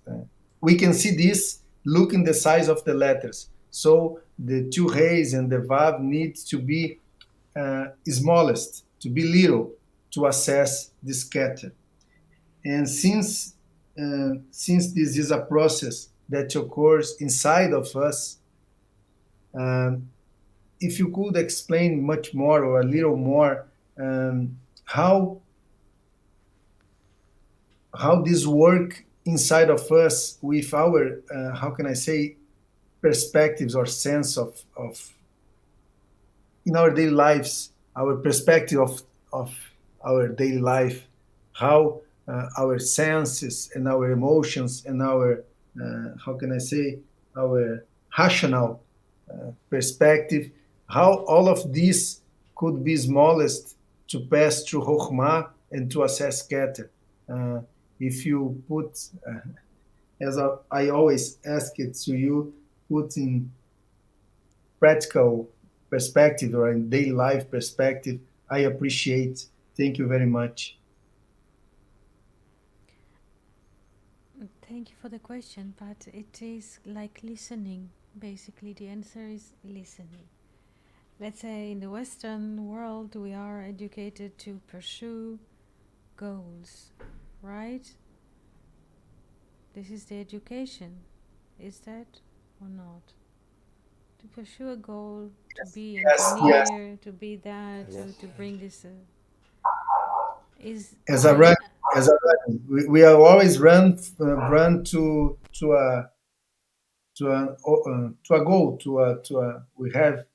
B: We can see this. Look in the size of the letters. So the two Reis and the Vav need to be smallest, to be little, to assess the scatter. And since this is a process that occurs inside of us, if you could explain much more or a little more how this work inside of us with our how can I say, perspectives or sense of in our daily lives, our perspective of our daily life, how our senses and our emotions and our how can I say, our rational perspective, how all of this could be smallest to pass through Chokhmah and to assess Keter. If you put, as I always ask it to you, put in practical perspective or in daily life perspective, I appreciate. Thank you very much.
A: Thank you for the question, but it is like listening. Basically, the answer is listening. Let's say in the Western world, we are educated to pursue goals, right? This is the education. Is that or not? to pursue a goal, to be
B: Yes.
A: engineer, to be that,
C: Yes.
A: to bring this is
B: As a
A: I
B: run, as a run, we are always run to a goal to a we have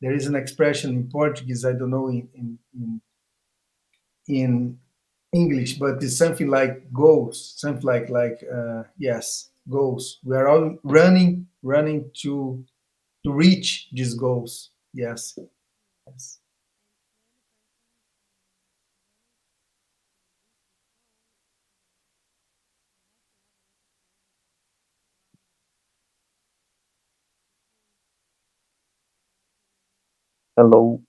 B: there is an expression in Portuguese, I don't know in English, but it's something like goals, something like yes, goals. We are all running to reach these goals. Yes, yes.
D: Hello,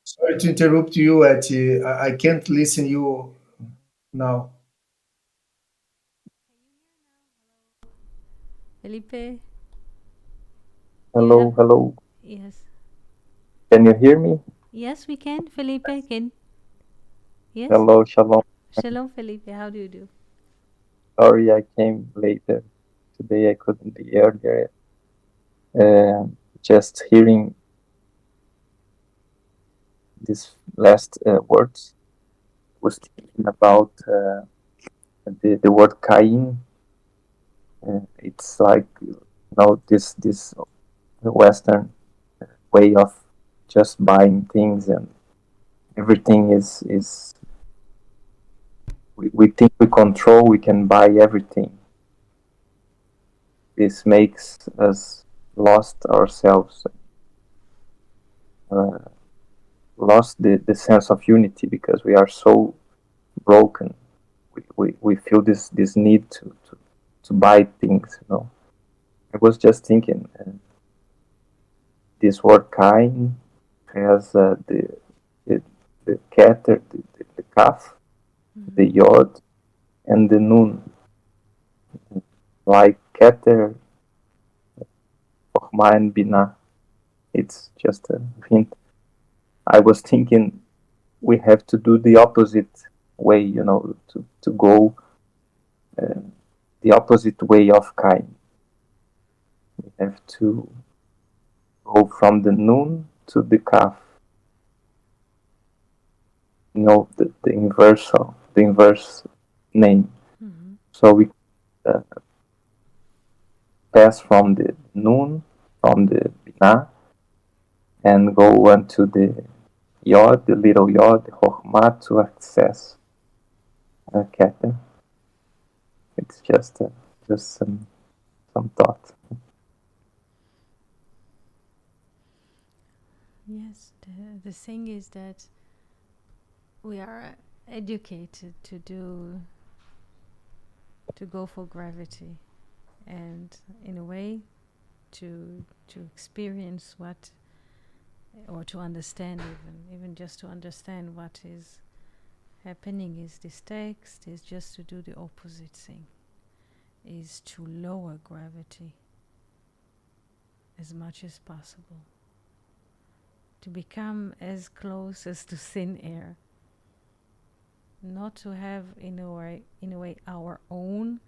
B: Sorry to interrupt you, Ati. I can't listen you now.
A: Felipe, you have
D: hello.
A: yes.
D: Can you hear me?
A: Yes, we can, Felipe, can yes?
D: Hello, Shalom.
A: Shalom, Felipe, how do you do?
D: Sorry I came later. Today I couldn't be earlier. Just hearing these last words was thinking about the word Cain. It's like this Western way of just buying things and everything is we think we control, we can buy everything. This makes us lost ourselves, uh, lost the sense of unity because we are so broken. We feel this need to buy things. I was just thinking, this word kind has the, the keter, the kaf, the
A: Mm-hmm.
D: yod, and the nun. Like keter, chokhmah, and binah. It's just a hint. I was thinking we have to do the opposite way, to go uh, the opposite way of kind. We have to go from the noon to the kaf, the inverse name.
A: Mm-hmm.
D: So we uh, pass from the noon, from the binah, and go on to the yod, the little yod, the chokhmah, to access keter. It's just some thought.
A: Yes, the thing is that we are educated to go for gravity and in a way to experience what or to understand even just to understand what is happening is this text is just to do the opposite thing, is to lower gravity as much as possible, to become as close as to thin air, not to have in a way our own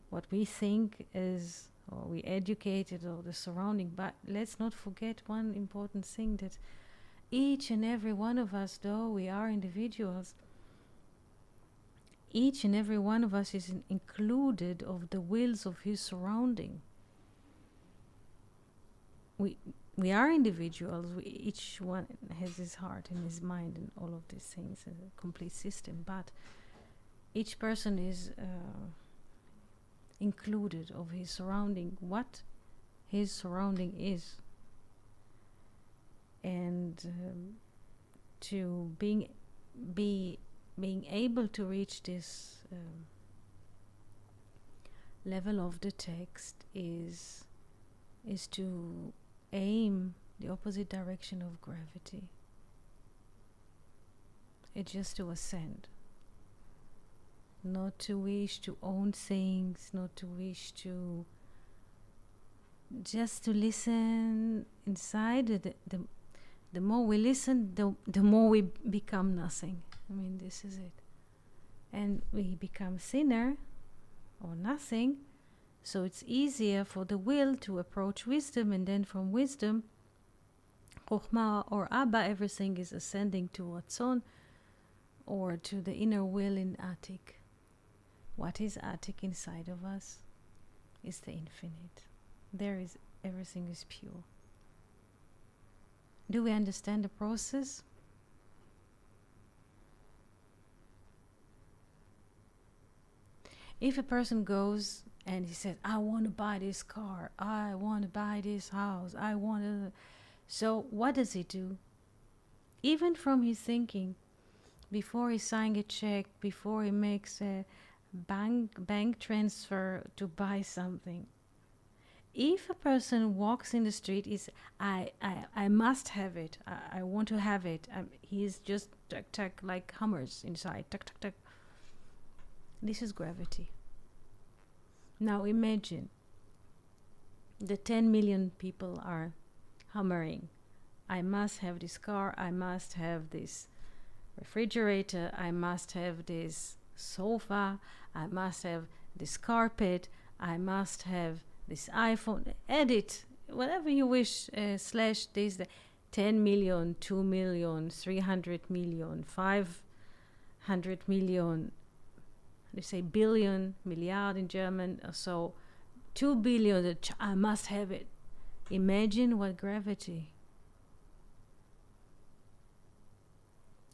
A: what we think is or we educated or the surrounding. But let's not forget one important thing, that each and every one of us, though we are individuals, each and every one of us is included of the wills of his surrounding. We we are individuals. Each one has his heart and his mind and all of these things, a complete system. But each person is included of his surrounding, what his surrounding is, and to being able to reach this level of the text is to aim the opposite direction of gravity. It's just to ascend, not to wish to own things, not to wish to just to listen inside. The more we listen, the more we become nothing. I mean, this is it. And we become thinner or nothing So it's easier for the will to approach wisdom, and then from wisdom, Chokhmah or Abba, everything is ascending to Ratzon, or to the inner will in Atik. What is Atik inside of us? Is the infinite. There is, everything is pure. Do we understand the process? If a person goes and he says, I want to buy this car, I want to buy this house, I want to... So what does he do? Even from his thinking, before he signs a check, before he makes a bank transfer to buy something, if a person walks in the street, is I must have it, I want to have it, he's just tuck tuck like hummers inside, tuck tuck tuck. This is gravity. Now imagine the 10 million people are hammering, I must have this car, I must have this refrigerator, I must have this sofa, I must have this carpet, I must have this iPhone, edit, whatever you wish, slash this, 10 million, 2 million, 300 million, 500 million, they say billion, milliard in German, so 2 billion, I must have it. Imagine what gravity.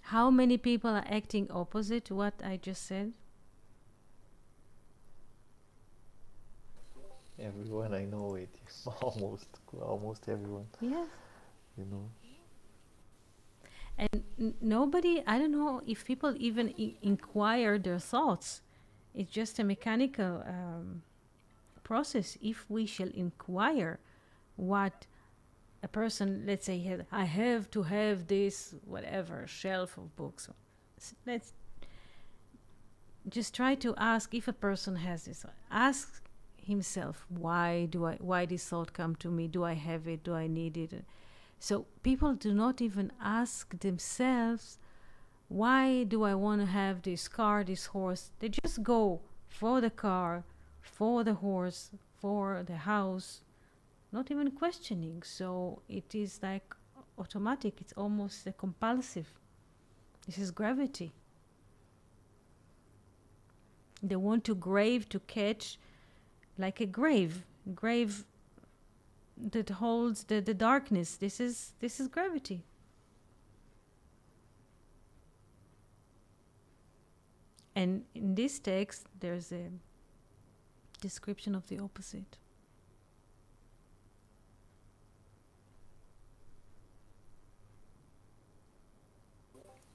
A: How many people are acting opposite to what I just said?
C: Everyone I know it. Almost everyone.
A: Yes.
C: You know.
A: And nobody, I don't know if people even inquire their thoughts. It's just a mechanical process. If we shall inquire what a person, let's say, I have to have this, whatever, shelf of books. Let's just try to ask if a person has this. Ask himself, why this thought come to me? Do I have it? Do I need it? So people do not even ask themselves, why do I want to have this car, this horse? They just go for the car, for the horse, for the house, not even questioning. So it is like automatic. It's almost compulsive. This is gravity. They want to grave, to catch, like a grave that holds the darkness. This is gravity. And in this text, there's a description of the opposite.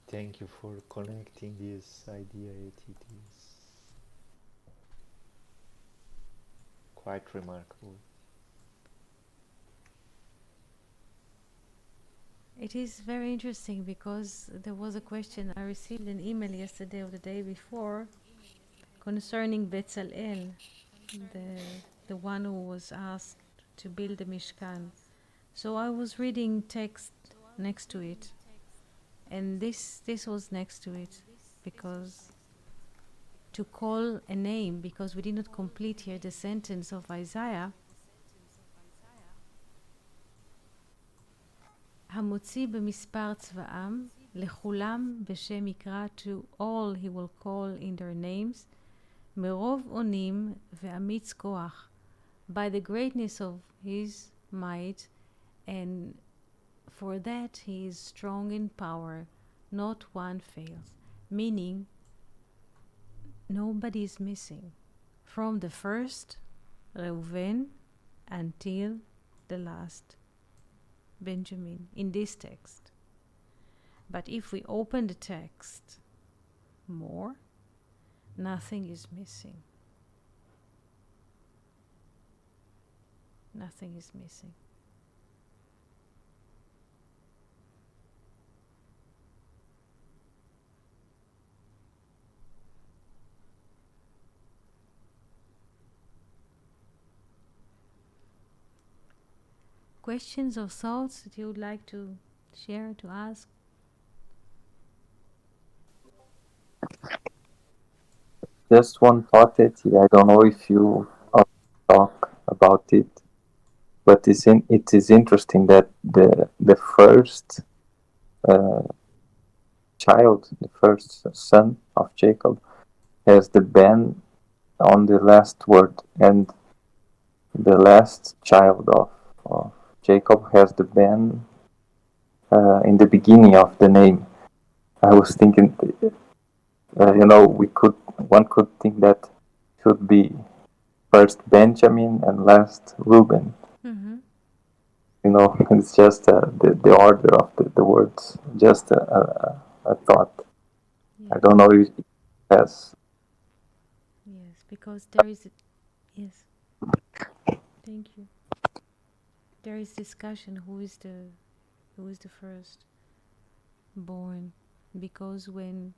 C: Thank you for connecting this idea. It is quite remarkable.
A: It is very interesting because there was a question. I received an email yesterday or the day before concerning Betzalel, the one who was asked to build the Mishkan. So I was reading text next to it, and this was next to it, because to call a name, because we did not complete here the sentence of Isaiah, המוציא במספר צבאם, לכולם בשם יקרא, to all he will call in their names, מרוב אונים ואמיץ כוח, by the greatness of his might, and for that he is strong in power, not one fails. Meaning, nobody is missing, from the first, Reuven, until the last, Benjamin, in this text. But if we open the text more, nothing is missing. Nothing is missing. Questions or thoughts that you would like to share, to ask?
D: Just one thought, Eti. I don't know if you about it. But it is interesting that the first child, the first son of Jacob, has the ben on the last word, and the last child of Jacob has the ben in the beginning of the name. I was thinking, one could think that should be first Benjamin and last Reuben.
A: Mm-hmm.
D: It's just the order of the words, just a thought. I
A: Yes.
D: don't know if it has.
A: Yes, because there is. Yes. Thank you. There is discussion who is the first born, because when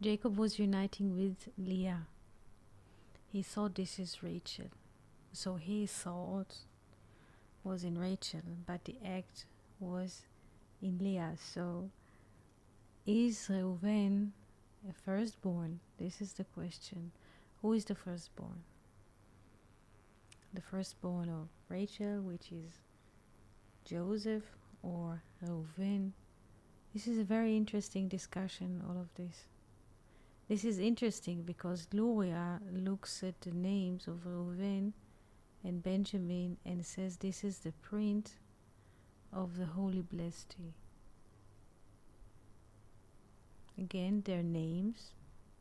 A: Jacob was uniting with Leah, he thought this is Rachel. So his thought was in Rachel, but the act was in Leah. So is Reuven a firstborn? This is the question. Who is the firstborn? The firstborn of Rachel, which is Joseph, or Reuven? This is a very interesting discussion, all of this. This is interesting because Luria looks at the names of Reuven and Benjamin and says this is the print of the Holy Blessed. Again, their names,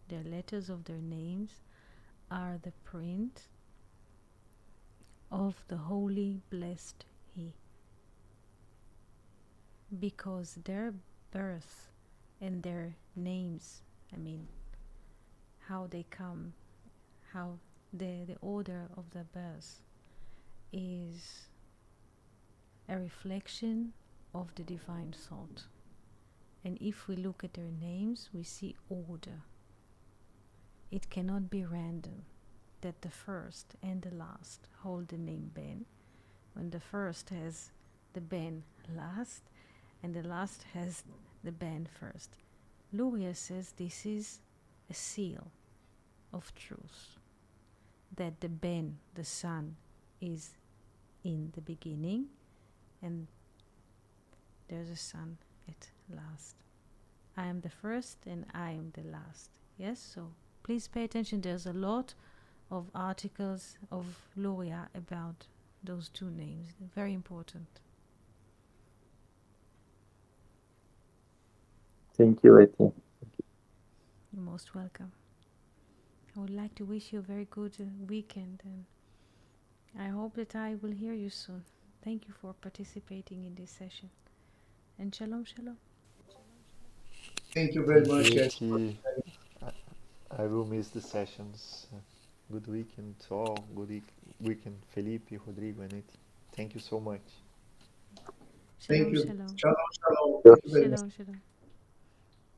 A: their letters of their names are the print of the Holy Blessed He. Because their birth and their names, how they come, how the order of the birth is a reflection of the divine thought. And if we look at their names, we see order. It cannot be random that the first and the last hold the name Ben, when the first has the Ben last and the last has the Ben first. Luria says this is a seal of truth, that the Ben, the Son, is in the beginning and there's a Son at last. I am the first and I am the last. Yes, so please pay attention. There's a lot of articles of Luria about those two names. Very important.
D: Thank you, Eti.
A: You're most welcome. I would like to wish you a very good weekend, and I hope that I will hear you soon. Thank you for participating in this session. And shalom, shalom.
B: Thank you very
C: Thank you,
B: much, Ed.
C: Eti. I will miss the sessions. Good weekend to all. Good weekend, Felipe, Rodrigo, and Eti. Thank you so much.
B: Thank
A: Shalom,
B: you.
A: shalom.
B: Shalom, shalom. Thank you very much.
A: Shalom, shalom.